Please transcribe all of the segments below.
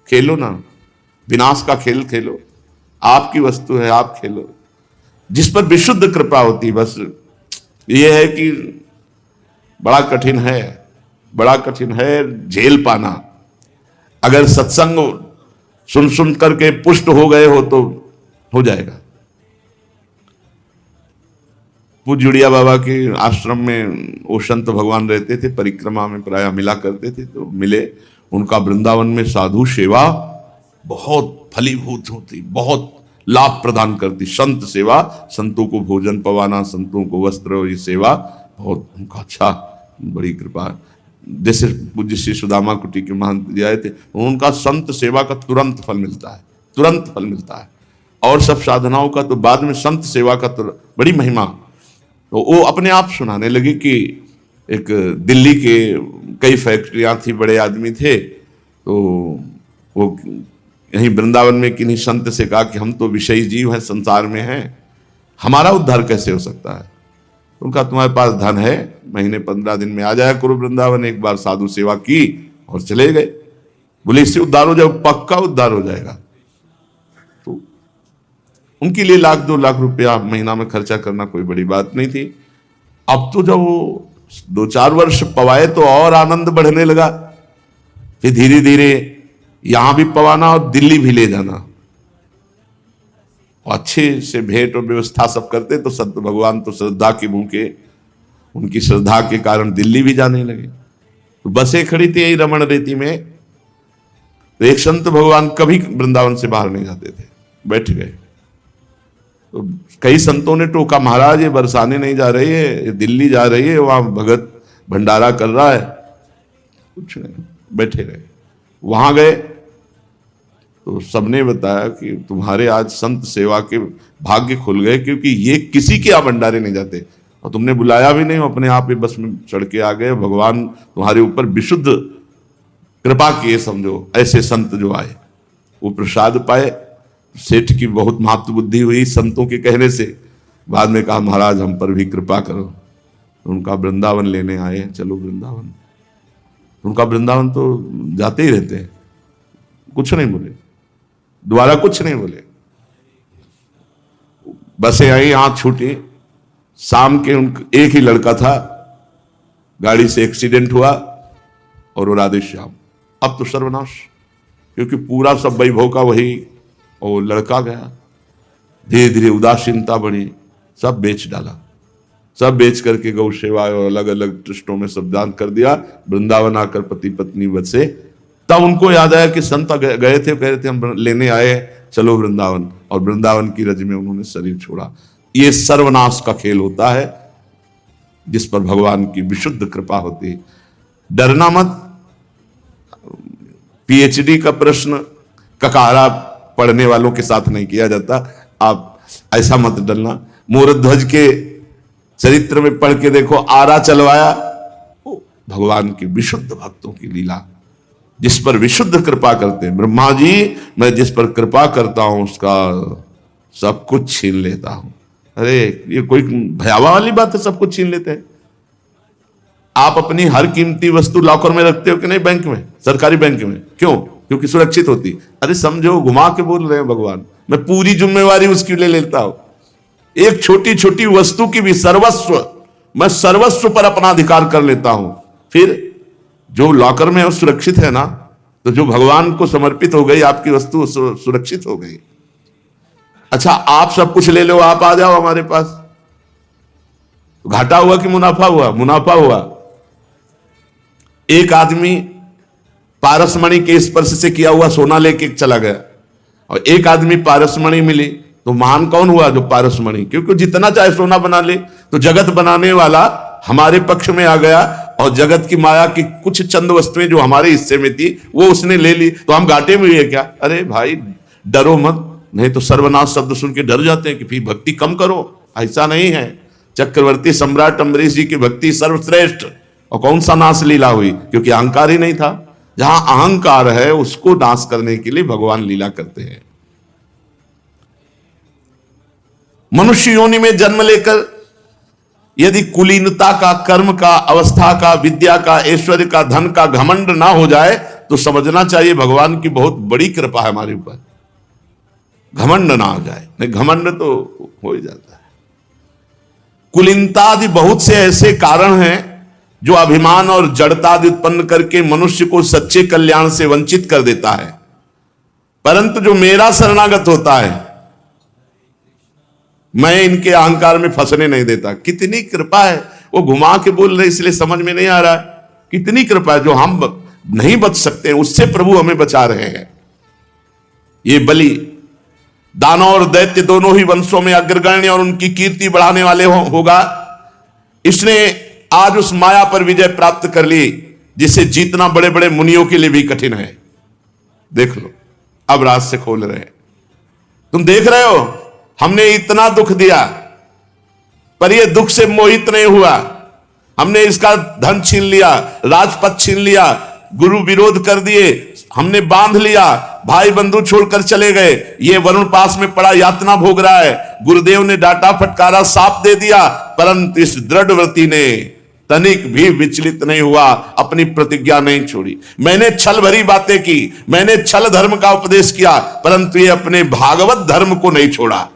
खेलो ना, विनाश का खेल खेलो, आपकी वस्तु है, आप खेलो। जिस पर विशुद्ध कृपा होती, बस ये है कि बड़ा कठिन है, बड़ा कठिन है झेल पाना। अगर सत्संग सुन सुन करके पुष्ट हो गए हो तो हो जाएगा। पूज्य जुड़िया बाबा के आश्रम में वो संत भगवान रहते थे, परिक्रमा में प्रायः मिला करते थे, तो मिले। उनका वृंदावन में साधु सेवा बहुत फलीभूत होती, बहुत लाभ प्रदान करती। संत सेवा, संतों को भोजन पवाना, संतों को वस्त्र, ये सेवा बहुत उनका अच्छा, बड़ी कृपा। जैसे पूज्य श्री सुदामा कुटी के महंत जी आए थे, उनका संत सेवा का तुरंत फल मिलता है, तुरंत फल मिलता है। और सब साधनाओं का तो बाद में, संत सेवा का तो बड़ी महिमा। तो वो अपने आप सुनाने लगे कि एक दिल्ली के कई फैक्ट्रियां थी, बड़े आदमी थे, तो वो यहीं वृंदावन में किन्हीं संत से कहा कि हम तो विषयी जीव हैं, संसार में हैं, हमारा उद्धार कैसे हो सकता है? उनका तुम्हारे पास धन है, महीने 15 दिन में आ जाया करो वृंदावन, एक बार साधु सेवा की और चले गए। बोले इससे उद्धार हो जाए? पक्का उद्धार हो जाएगा। तो उनके लिए 1-2 लाख रुपया महीना में खर्चा करना कोई बड़ी बात नहीं थी। अब तो जब वो 2-4 वर्ष पवाए तो और आनंद बढ़ने लगा। फिर धीरे धीरे यहां भी पवाना और दिल्ली भी ले जाना, अच्छे से भेंट और व्यवस्था सब करते। तो संत भगवान तो श्रद्धा के भूखे, उनकी श्रद्धा के कारण दिल्ली भी जाने लगे। तो बसें खड़ी थी यही रमण रेती में, तो एक संत भगवान कभी वृंदावन से बाहर नहीं जाते थे, बैठ गए। तो कई संतों ने टोका, महाराज ये बरसाने नहीं जा रही है, ये दिल्ली जा रही है, वहां भगत भंडारा कर रहा है। कुछ नहीं, बैठे रहे। वहां गए तो सबने बताया कि तुम्हारे आज संत सेवा के भाग्य खुल गए, क्योंकि ये किसी के यहाँ भंडारे नहीं जाते, और तुमने बुलाया भी नहीं, अपने आप ही बस में चढ़ के आ गए। भगवान तुम्हारे ऊपर विशुद्ध कृपा किए, समझो। ऐसे संत जो आए वो प्रसाद पाए। सेठ की बहुत महत्व बुद्धि हुई संतों के कहने से। बाद में कहा महाराज हम पर भी कृपा करो। उनका वृंदावन लेने आए, चलो वृंदावन। उनका वृंदावन तो जाते ही रहते हैं, कुछ नहीं बोले, दोबारा कुछ नहीं बोले। बसें आई, आंख छूटी। शाम के एक ही लड़का था, गाड़ी से एक्सीडेंट हुआ और वो राधे श्याम। अब तो सर्वनाश, क्योंकि पूरा सब वैभव का वही, और लड़का गया। धीरे धीरे उदासीनता बढ़ी, सब बेच डाला, सब बेच करके गौ सेवा और अलग अलग ट्रस्टों में सब दान कर दिया। वृंदावन आकर पति पत्नी बसे। तब उनको याद आया कि संत गए थे, कह रहे थे हम लेने आए, चलो वृंदावन। और वृंदावन की रज में उन्होंने शरीर छोड़ा। ये सर्वनाश का खेल होता है जिस पर भगवान की विशुद्ध कृपा होती है। डरना मत। पीएचडी का प्रश्न ककारा पढ़ने वालों के साथ नहीं किया जाता, आप ऐसा मत डरना। मोरध्वज के चरित्र में पढ़ के देखो, आरा चलवाया, भगवान की विशुद्ध भक्तों की लीला, जिस पर विशुद्ध कृपा करते हैं। ब्रह्मा जी, मैं जिस पर कृपा करता हूं उसका सब कुछ छीन लेता हूं। अरे ये कोई भयावह वाली बात है, सब कुछ छीन लेते हैं। आप अपनी हर कीमती वस्तु लॉकर में रखते हो कि नहीं? बैंक में, सरकारी बैंक में। क्यों? क्योंकि सुरक्षित होती। अरे समझो, घुमा के बोल रहे हैं भगवान, मैं पूरी जिम्मेवारी उसकी ले लेता हूं। एक छोटी छोटी वस्तु की भी सर्वस्व, मैं सर्वस्व पर अपना अधिकार कर लेता हूं। फिर जो लॉकर में है वो सुरक्षित है ना, तो जो भगवान को समर्पित हो गई आपकी वस्तु सुरक्षित हो गई। अच्छा, आप सब कुछ ले लो, आप आ जाओ हमारे पास, घाटा हुआ कि मुनाफा हुआ? मुनाफा हुआ। एक आदमी पारसमणि के स्पर्श से किया हुआ सोना लेके चला गया, और एक आदमी पारसमणि मिली, तो महान कौन हुआ? जो पारसमणि। क्योंकि जितना चाहे सोना बना ले, तो जगत बनाने वाला हमारे पक्ष में आ गया, और जगत की माया की कुछ चंद वस्तुएं जो हमारे हिस्से में थी वो उसने ले ली, तो हम घाटे में हुए क्या? अरे भाई डरो मत, नहीं तो सर्वनाश शब्द सुन के डर जाते हैं कि फिर भक्ति कम करो। ऐसा नहीं है। चक्रवर्ती सम्राट अम्बरीश जी की भक्ति सर्वश्रेष्ठ, और कौन सा नाश लीला हुई? क्योंकि अहंकार ही नहीं था। जहां अहंकार है उसको नाश करने के लिए भगवान लीला करते हैं। मनुष्य योनि में जन्म लेकर यदि कुलीनता का, कर्म का, अवस्था का, विद्या का, ऐश्वर्य का, धन का घमंड ना हो जाए, तो समझना चाहिए भगवान की बहुत बड़ी कृपा है हमारे ऊपर, घमंड ना आ जाए, नहीं घमंड तो हो ही जाता है। कुलीनता आदि बहुत से ऐसे कारण हैं जो अभिमान और जड़ता आदि उत्पन्न करके मनुष्य को सच्चे कल्याण से वंचित कर देता है। परंतु जो मेरा शरणागत होता है, मैं इनके अहंकार में फंसने नहीं देता। कितनी कृपा है, वो घुमा के बोल रहे इसलिए समझ में नहीं आ रहा है। कितनी कृपा है, जो हम नहीं बच सकते उससे प्रभु हमें बचा रहे हैं। ये बलि दानव और दैत्य दोनों ही वंशों में अग्रगण्य और उनकी कीर्ति बढ़ाने वाले होगा। इसने आज उस माया पर विजय प्राप्त कर ली जिसे जीतना बड़े बड़े मुनियों के लिए भी कठिन है। देख लो, अब राज से खोल रहे हैं। तुम देख रहे हो, हमने इतना दुख दिया पर यह दुख से मोहित नहीं हुआ। हमने इसका धन छीन लिया, राजपद छीन लिया, गुरु विरोध कर दिए, हमने बांध लिया, भाई बंधु छोड़कर चले गए, ये वरुण पास में पड़ा यातना भोग रहा है। गुरुदेव ने डांटा फटकारा, साप दे दिया, परंतु इस दृढ़ व्रती ने तनिक भी विचलित नहीं हुआ, अपनी प्रतिज्ञा नहीं छोड़ी। मैंने छल भरी बातें की, मैंने छल धर्म का उपदेश किया, परंतु ये अपने भागवत धर्म को नहीं छोड़ा।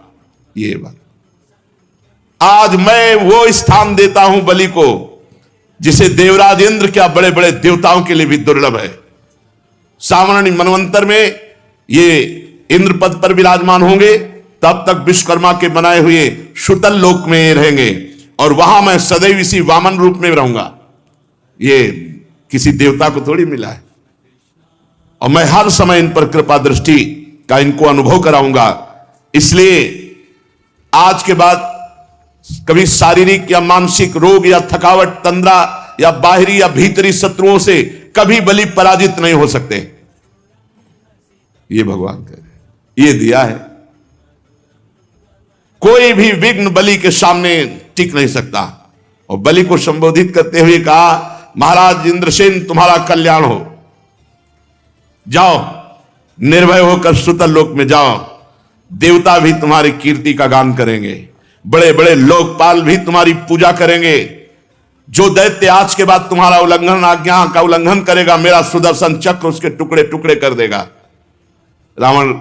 ये बात आज मैं वो स्थान देता हूं बलि को जिसे देवराज इंद्र क्या बड़े बड़े देवताओं के लिए भी दुर्लभ है। सावरणी मनवंतर में ये इंद्र पद पर विराजमान होंगे, तब तक विश्वकर्मा के बनाए हुए शुतल लोक में रहेंगे और वहां मैं सदैव इसी वामन रूप में रहूंगा। ये किसी देवता को थोड़ी मिला है। और मैं हर समय इन पर कृपा दृष्टि का इनको अनुभव कराऊंगा। इसलिए आज के बाद कभी शारीरिक या मानसिक रोग या थकावट, तंद्रा या बाहरी या भीतरी शत्रुओं से कभी बलि पराजित नहीं हो सकते। ये भगवान कह रहे, ये दिया है। कोई भी विघ्न बलि के सामने टिक नहीं सकता। और बलि को संबोधित करते हुए कहा, महाराज इंद्रसेन तुम्हारा कल्याण हो, जाओ निर्भय होकर सुतल लोक में जाओ, देवता भी तुम्हारी कीर्ति का गान करेंगे, बड़े बड़े लोकपाल भी तुम्हारी पूजा करेंगे। जो दैत्य आज के बाद तुम्हारा उल्लंघन, आज्ञा का उल्लंघन करेगा, मेरा सुदर्शन चक्र उसके टुकड़े टुकड़े कर देगा। रावण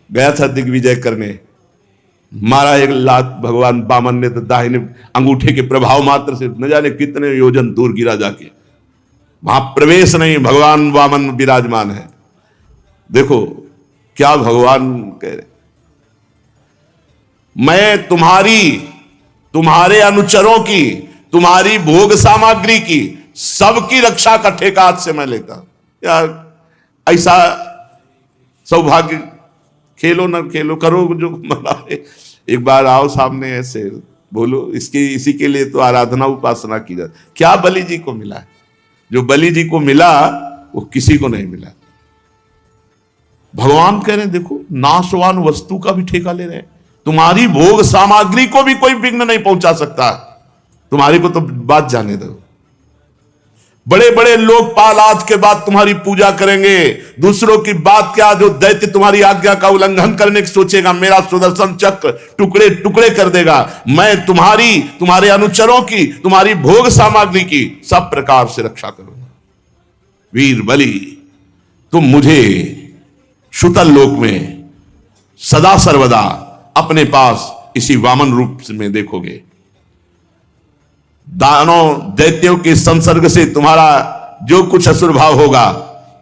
गया था दिग्विजय करने, मारा एक लात भगवान वामन ने, तो दाहिने अंगूठे के प्रभाव मात्र से न जाने कितने योजन दूर गिरा जाके, वहां प्रवेश नहीं, भगवान वामन विराजमान है। देखो क्या भगवान कह रहे, मैं तुम्हारे अनुचरों की, तुम्हारी भोग सामग्री की, सबकी रक्षा का ठेका आज से मैं लेता हूं। यार ऐसा सौभाग्य, खेलो ना खेलो, करो जो मनाए, एक बार आओ सामने ऐसे बोलो, इसी के लिए तो आराधना उपासना की जाती। क्या बलि जी को मिला है? जो बलि जी को मिला वो किसी को नहीं मिला। भगवान कह रहे हैं देखो, नाशवान वस्तु का भी ठेका ले रहे हैं। तुम्हारी भोग सामग्री को भी कोई विघ्न नहीं पहुंचा सकता। तुम्हारी को तो बात जाने दो। बड़े बड़े लोकपाल आज के बाद तुम्हारी पूजा करेंगे। दूसरों की बात क्या, जो दैत्य तुम्हारी आज्ञा का उल्लंघन करने की सोचेगा, मेरा सुदर्शन चक्र टुकड़े टुकड़े कर देगा। मैं तुम्हारे अनुचरों की, तुम्हारी भोग सामग्री की सब प्रकार से रक्षा करूंगा। वीर बलि, तुम मुझे शुतल लोक में सदा सर्वदा अपने पास इसी वामन रूप में देखोगे। दानों दैत्यों के संसर्ग से तुम्हारा जो कुछ असुर भाव होगा,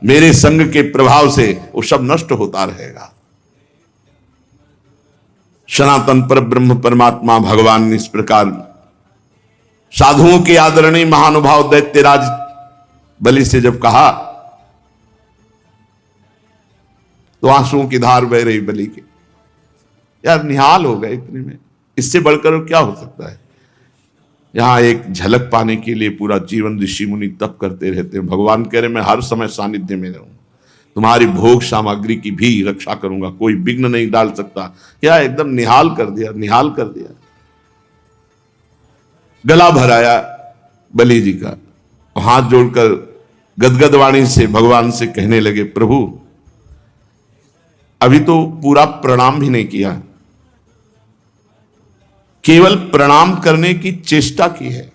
मेरे संग के प्रभाव से वो सब नष्ट होता रहेगा। सनातन पर ब्रह्म परमात्मा भगवान ने इस प्रकार साधुओं के आदरणीय महानुभाव दैत्यराज बलि से जब कहा, तो आंसुओं की धार बह रही बलि की। यार निहाल हो गए इतने में, इससे बढ़कर क्या हो सकता है। यहां एक झलक पाने के लिए पूरा जीवन ऋषि मुनि तप करते रहते हैं। भगवान कह रहे मैं हर समय सानिध्य में रहूं, तुम्हारी भोग सामग्री की भी रक्षा करूंगा, कोई विघ्न नहीं डाल सकता। क्या एकदम निहाल कर दिया, निहाल कर दिया। गला भराया बलि जी का, हाथ जोड़कर गदगद वाणी से भगवान से कहने लगे, प्रभु अभी तो पूरा प्रणाम भी नहीं किया, केवल प्रणाम करने की चेष्टा की है,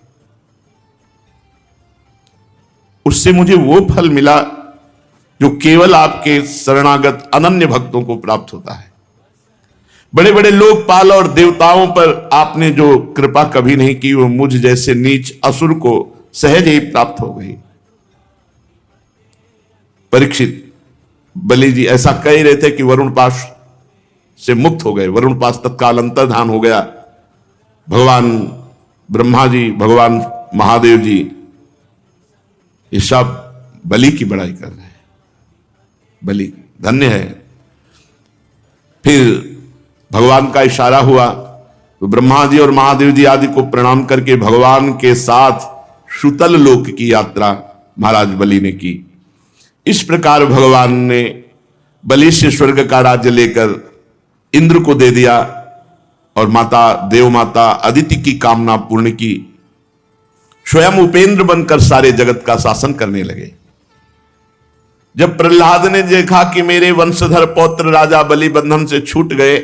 उससे मुझे वो फल मिला जो केवल आपके शरणागत अनन्य भक्तों को प्राप्त होता है। बड़े बड़े लोकपाल और देवताओं पर आपने जो कृपा कभी नहीं की, वो मुझ जैसे नीच असुर को सहज ही प्राप्त हो गई। परीक्षित, बलि जी ऐसा कह रहे थे कि वरुण पाश से मुक्त हो गए। वरुण पाश तत्काल अंतर्धान हो गया। भगवान ब्रह्मा जी, भगवान महादेव जी, ये सब बलि की बड़ाई कर रहे हैं। बलि धन्य है। फिर भगवान का इशारा हुआ तो ब्रह्मा जी और महादेव जी आदि को प्रणाम करके भगवान के साथ सुतल लोक की यात्रा महाराज बलि ने की। इस प्रकार भगवान ने बलि से स्वर्ग का राज्य लेकर इंद्र को दे दिया और माता देव माता अदिति की कामना पूर्ण की। स्वयं उपेंद्र बनकर सारे जगत का शासन करने लगे। जब प्रहलाद ने देखा कि मेरे वंशधर पौत्र राजा बलि बंधन से छूट गए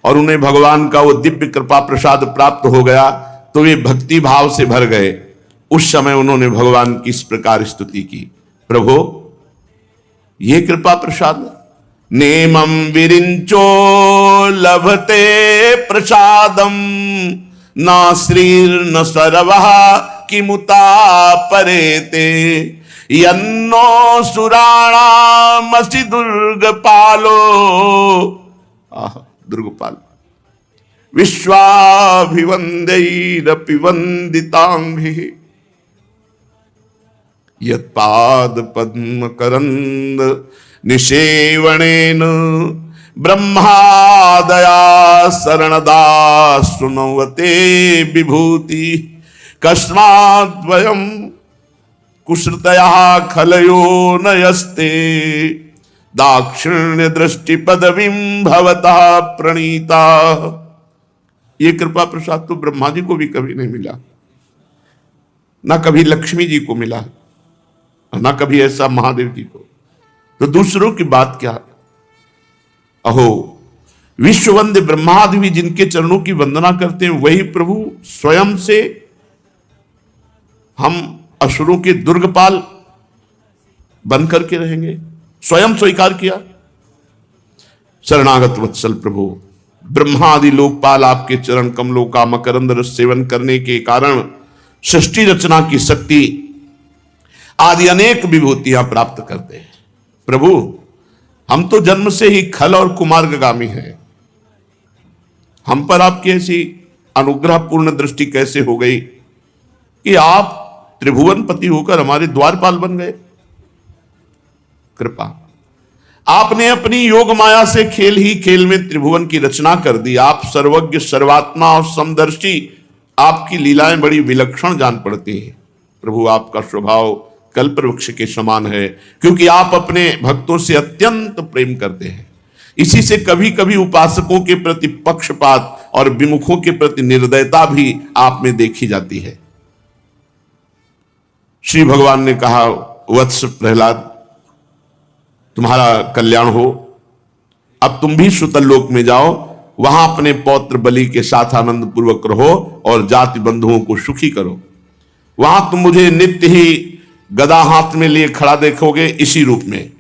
और उन्हें भगवान का वो दिव्य कृपा प्रसाद प्राप्त हो गया, तो वे भक्ति भाव से भर गए। उस समय उन्होंने भगवान की इस प्रकार स्तुति की, प्रभु ये कृपा प्रसाद नेमं विरिंचो लभते प्रसादम न श्रीर्न सर्वः किमुता परेते यन्नो सुराणामसि दुर्गपालो। दुर्गपाल विश्वाभिवंदैरपि वंदितांभिः यत्पाद पद्म करंद निषेवणेन ब्रह्मादया शरणदा सुनवते विभूति कस्माद्वयम् कुश्रुतया खलयो नयस्ते दाक्षिण्य दृष्टि पदवीं भवतः प्रणीता। ये कृपा प्रसाद तो ब्रह्मा जी को भी कभी नहीं मिला, ना कभी लक्ष्मी जी को मिला, ना कभी ऐसा महादेव जी को। तो दूसरों की बात क्या। अहो विश्ववंद्य ब्रह्मादि भी जिनके चरणों की वंदना करते हैं, वही प्रभु स्वयं से हम असुरों के दुर्गपाल बन करके रहेंगे, स्वयं स्वीकार किया। शरणागत वत्सल प्रभु, ब्रह्मादि लोकपाल आपके चरण कमलों का मकरंद रस सेवन करने के कारण सृष्टि रचना की शक्ति आदि अनेक विभूतियां प्राप्त करते हैं। प्रभु हम तो जन्म से ही खल और कुमार्गगामी हैं, हम पर आपकी ऐसी अनुग्रह पूर्ण दृष्टि कैसे हो गई कि आप त्रिभुवन पति होकर हमारे द्वारपाल बन गए। कृपा, आपने अपनी योग माया से खेल ही खेल में त्रिभुवन की रचना कर दी। आप सर्वज्ञ सर्वात्मा और समदर्शी, आपकी लीलाएं बड़ी विलक्षण जान पड़ती हैं। प्रभु आपका स्वभाव कल्पवृक्ष के समान है, क्योंकि आप अपने भक्तों से अत्यंत प्रेम करते हैं। इसी से कभी कभी उपासकों के प्रति पक्षपात और विमुखों के प्रति निर्दयता भी आप में देखी जाती है। श्री भगवान ने कहा, वत्स प्रहलाद तुम्हारा कल्याण हो, अब तुम भी सुतल लोक में जाओ, वहां अपने पौत्र बलि के साथ आनंद पूर्वक रहो और जाति बंधुओं को सुखी करो। वहां तुम मुझे नित्य ही गदा हाथ में लिए खड़ा देखोगे इसी रूप में,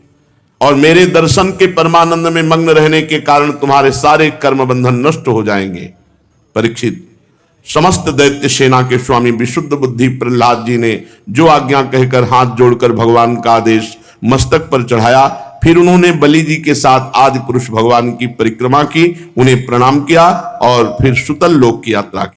और मेरे दर्शन के परमानंद में मग्न रहने के कारण तुम्हारे सारे कर्म बंधन नष्ट हो जाएंगे। परीक्षित, समस्त दैत्य सेना के स्वामी विशुद्ध बुद्धि प्रहलाद जी ने जो आज्ञा कहकर हाथ जोड़कर भगवान का आदेश मस्तक पर चढ़ाया, फिर उन्होंने बलि जी के साथ आदि पुरुष भगवान की परिक्रमा की, उन्हें प्रणाम किया और फिर सुतल लोक की यात्रा की।